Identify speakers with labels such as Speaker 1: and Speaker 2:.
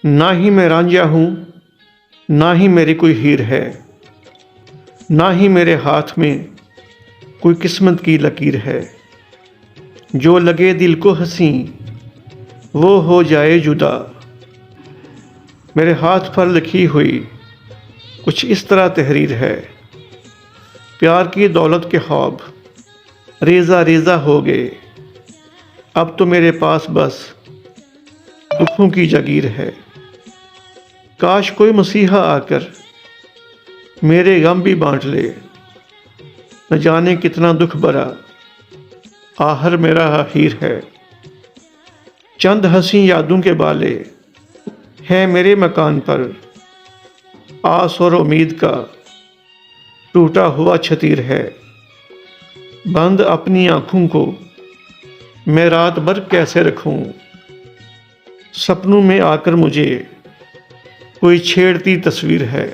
Speaker 1: ना ही मैं रांझा हूँ, ना ही मेरी कोई हीर है, ना ही मेरे हाथ में कोई किस्मत की लकीर है। जो लगे दिल को हंसी वो हो जाए जुदा। मेरे हाथ पर लिखी हुई कुछ इस तरह तहरीर है। प्यार की दौलत के ख्वाब रेज़ा रेज़ा हो गए। अब तो मेरे पास बस दुखों की जागीर है। काश कोई मसीहा आकर मेरे गम भी बांट ले। न जाने कितना दुख भरा आहर मेरा हीर है। चंद हंसी यादों के बाले हैं मेरे मकान पर। आस और उम्मीद का टूटा हुआ छतीर है। बंद अपनी आँखों को मैं रात भर कैसे रखूं। सपनों में आकर मुझे कोई छेड़ती तस्वीर है।